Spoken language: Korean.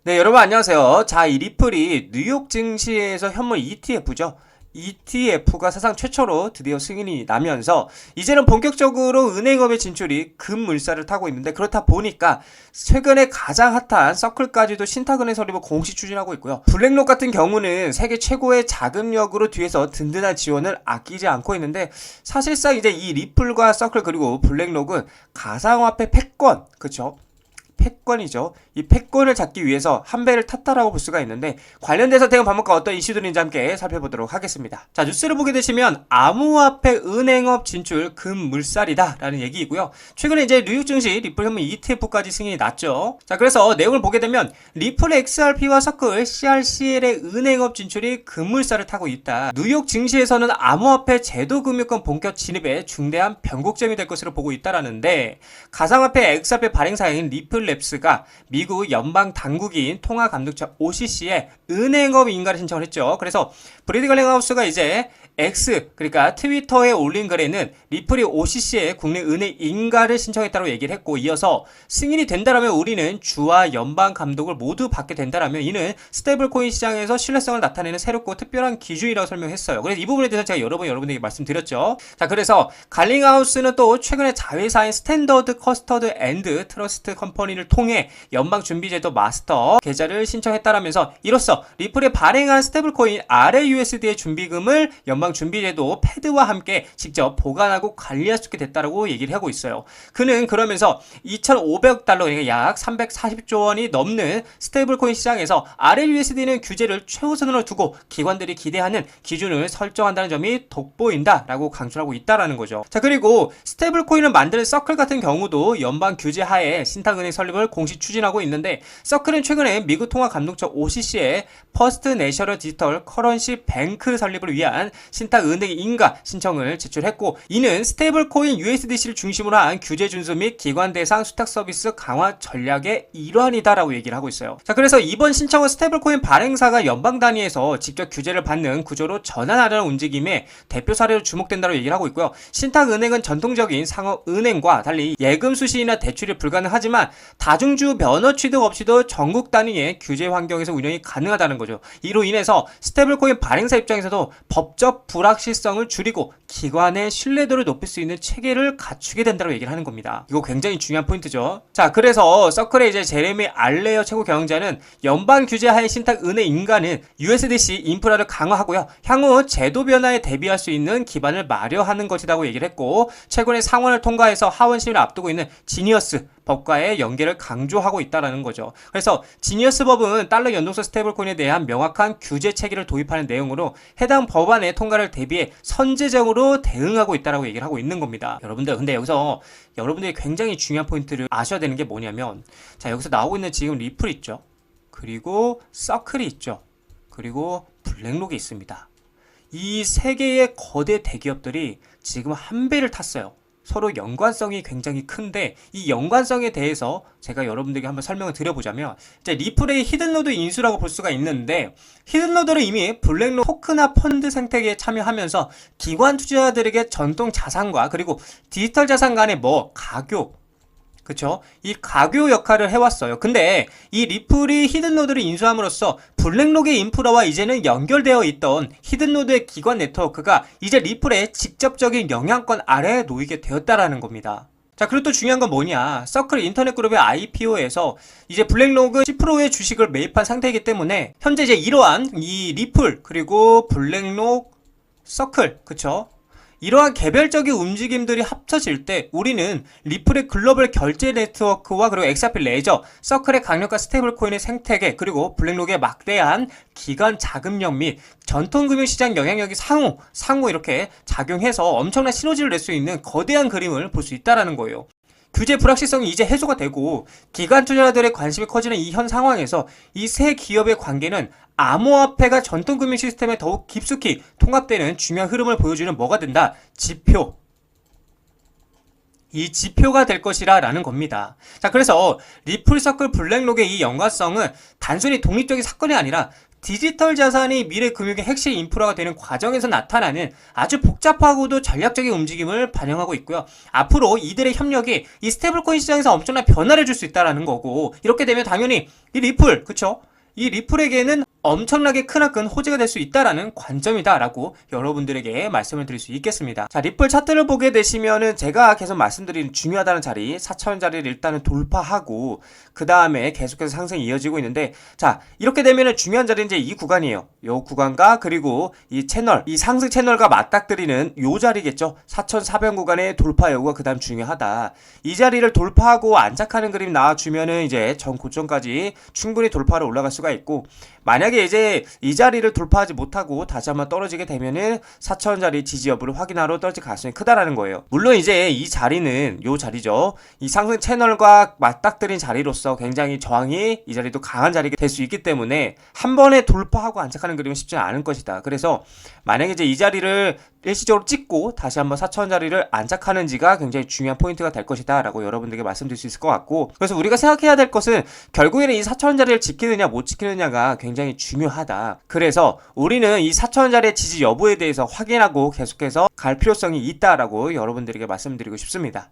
네, 여러분 안녕하세요. 자, 이 리플이 뉴욕 증시에서 현물 ETF죠. ETF가 사상 최초로 드디어 승인이 나면서 이제는 본격적으로 은행업의 진출이 급물살을 타고 있는데, 그렇다 보니까 최근에 가장 핫한 서클까지도 신탁은행 설립을 공식 추진하고 있고요. 블랙록 같은 경우는 세계 최고의 자금력으로 뒤에서 든든한 지원을 아끼지 않고 있는데, 사실상 이제 이 리플과 서클 그리고 블랙록은 가상화폐 패권, 그쵸? 패권이죠. 이 패권을 잡기 위해서 한 배를 탔다라고 볼 수가 있는데, 관련돼서 대응 방법과 어떤 이슈들인지 함께 살펴보도록 하겠습니다. 자, 뉴스를 보게 되시면 암호화폐 은행업 진출 급물살이다 라는 얘기이고요. 최근에 이제 뉴욕 증시 리플 현물 ETF까지 승인이 났죠. 자, 그래서 내용을 보게 되면 리플 XRP와 서클 CRCL의 은행업 진출이 급물살을 타고 있다. 뉴욕 증시에서는 암호화폐 제도금융권 본격 진입에 중대한 변곡점이 될 것으로 보고 있다라는데, 가상화폐 XRP 발행사인 리플랩스가 미국 연방 당국인 통화감독처 OCC에 은행업 인가를 신청을 했죠. 그래서 브래디 갈링하우스가 이제 그러니까 트위터에 올린 글에는 리플이 OCC에 국내 은행 인가를 신청했다고 얘기를 했고, 이어서 승인이 된다라면 우리는 주와 연방 감독을 모두 받게 된다라면 이는 스테이블코인 시장에서 신뢰성을 나타내는 새롭고 특별한 기준이라고 설명했어요. 그래서 이 부분에 대해서 제가 여러분에게 말씀드렸죠. 자, 그래서 갈링하우스는 또 최근에 자회사인 스탠더드 커스터드 앤드 트러스트 컴퍼니를 통해 연방준비제도 마스터 계좌를 신청했다라면서, 이로써 리플이 발행한 스테이블코인 RAUSD의 준비금을 연방준비제도 패드와 함께 직접 보관하고 관리할 수 있게 됐다라고 얘기를 하고 있어요. 그는 그러면서 2,500억 달러, 그러니까 약 340조 원이 넘는 스테이블코인 시장에서 RAUSD는 규제를 최우선으로 두고 기관들이 기대하는 기준을 설정한다는 점이 돋보인다라고 강조하고 있다라는 거죠. 자, 그리고 스테이블코인을 만드는 서클 같은 경우도 연방 규제 하에 신탁은행 설립을 공식 추진하고 있는데, 서클은 최근에 미국 통화감독처 OCC에 퍼스트 내셔널 디지털 커런시 뱅크 설립을 위한 신탁은행 인가 신청을 제출했고, 이는 스테이블코인 USDC를 중심으로 한 규제 준수 및 기관 대상 수탁 서비스 강화 전략의 일환이다라고 얘기를 하고 있어요. 자, 그래서 이번 신청은 스테이블코인 발행사가 연방 단위에서 직접 규제를 받는 구조로 전환하려는 움직임의 대표 사례로 주목된다고 얘기를 하고 있고요. 신탁은행은 전통적인 상업은행과 달리 예금 수신이나 대출이 불가능하지만 다중주 면허 취득 없이도 전국 단위의 규제 환경에서 운영이 가능하다는 거죠. 이로 인해서 스테이블코인 발행사 입장에서도 법적 불확실성을 줄이고 기관의 신뢰도를 높일 수 있는 체계를 갖추게 된다고 얘기를 하는 겁니다. 이거 굉장히 중요한 포인트죠. 자, 그래서 서클의 이제 제레미 알레어 최고 경영자는 연방 규제 하에 신탁 은행 인가는 USDC 인프라를 강화하고요, 향후 제도 변화에 대비할 수 있는 기반을 마련하는 것이라고 얘기를 했고, 최근에 상원을 통과해서 하원 심의를 앞두고 있는 지니어스 법과의 연계를 강조하고 있다라는 거죠. 그래서 지니어스 법은 달러 연동성 스테이블코인에 대한 명확한 규제 체계를 도입하는 내용으로 해당 법안의 통과를 대비해 선제적으로 대응하고 있다라고 얘기를 하고 있는 겁니다. 여러분들, 근데 여기서 여러분들이 굉장히 중요한 포인트를 아셔야 되는 게 뭐냐면, 자, 여기서 나오고 있는 지금 리플 있죠, 그리고 서클이 있죠, 그리고 블랙록이 있습니다. 이 세 개의 거대 대기업들이 지금 한 배를 탔어요. 서로 연관성이 굉장히 큰데, 이 연관성에 대해서 제가 여러분들에게 한번 설명을 드려보자면, 이제 리플의 히든노드 인수라고 볼 수가 있는데, 히든노드는 이미 블랙록 토크나 펀드 생태계에 참여하면서 기관 투자자들에게 전통 자산과 그리고 디지털 자산 간의 가교, 그쵸? 이 가교 역할을 해왔어요. 근데 이 리플이 히든노드를 인수함으로써 블랙록의 인프라와 이제는 연결되어 있던 히든노드의 기관 네트워크가 이제 리플의 직접적인 영향권 아래에 놓이게 되었다라는 겁니다. 자, 그리고 또 중요한 건 뭐냐, 서클 인터넷그룹의 IPO에서 이제 블랙록은 10%의 주식을 매입한 상태이기 때문에 현재 이제 이러한 이 리플 그리고 블랙록, 서클, 그쵸? 이러한 개별적인 움직임들이 합쳐질 때 우리는 리플의 글로벌 결제 네트워크와 그리고 XRP 레저, 서클의 강력한 스테이블코인의 생태계, 그리고 블랙록의 막대한 기관 자금력 및 전통금융시장 영향력이 상호 이렇게 작용해서 엄청난 시너지를 낼 수 있는 거대한 그림을 볼 수 있다는 거예요. 규제 불확실성이 이제 해소가 되고 기관 투자자들의 관심이 커지는 이 현 상황에서 이 세 기업의 관계는 암호화폐가 전통금융 시스템에 더욱 깊숙이 통합되는 중요한 흐름을 보여주는 뭐가 된다? 이 지표가 될 것이라 라는 겁니다. 자, 그래서 리플 서클 블랙록의 이 연관성은 단순히 독립적인 사건이 아니라 디지털 자산이 미래 금융의 핵심 인프라가 되는 과정에서 나타나는 아주 복잡하고도 전략적인 움직임을 반영하고 있고요. 앞으로 이들의 협력이 이 스테이블코인 시장에서 엄청난 변화를 줄 수 있다라는 거고, 이렇게 되면 당연히 이 리플, 그쵸? 이 리플에게는 엄청나게 크나큰 호재가 될 수 있다라는 관점이다라고 여러분들에게 말씀을 드릴 수 있겠습니다. 자, 리플 차트를 보게 되시면은 제가 계속 말씀드리는 중요하다는 자리 4,000원 자리를 일단은 돌파하고 그 다음에 계속해서 상승이 이어지고 있는데, 자, 이렇게 되면은 중요한 자리는 이제 이 구간이에요. 요 구간과 그리고 이 채널, 이 상승 채널과 맞닥뜨리는 요 자리겠죠. 4,400 구간의 돌파 여부가 그 다음 중요하다. 이 자리를 돌파하고 안착하는 그림 나와주면은 이제 전 고점까지 충분히 돌파로 올라갈 수가 있고, 만약에 이제 이 자리를 돌파하지 못하고 다시 한번 떨어지게 되면은 4,000원 자리 지지 여부를 확인하러 떨어질 가능성이 크다라는 거예요. 물론 이제 이 자리는 요 자리죠. 이 상승 채널과 맞닥뜨린 자리로서 굉장히 저항이 이 자리도 강한 자리가 될 수 있기 때문에 한 번에 돌파하고 안착하는 그림은 쉽지는 않을 것이다. 그래서 만약에 이제 이 자리를 일시적으로 찍고 다시 한번 4,000원 자리를 안착하는지가 굉장히 중요한 포인트가 될 것이다 라고 여러분들에게 말씀드릴 수 있을 것 같고, 그래서 우리가 생각해야 될 것은 결국에는 이 4,000원 자리를 지키느냐 못 지키느냐가 굉장히 중요하다. 그래서 우리는 이 4,000원 자리의 지지 여부에 대해서 확인하고 계속해서 갈 필요성이 있다라고 여러분들에게 말씀드리고 싶습니다.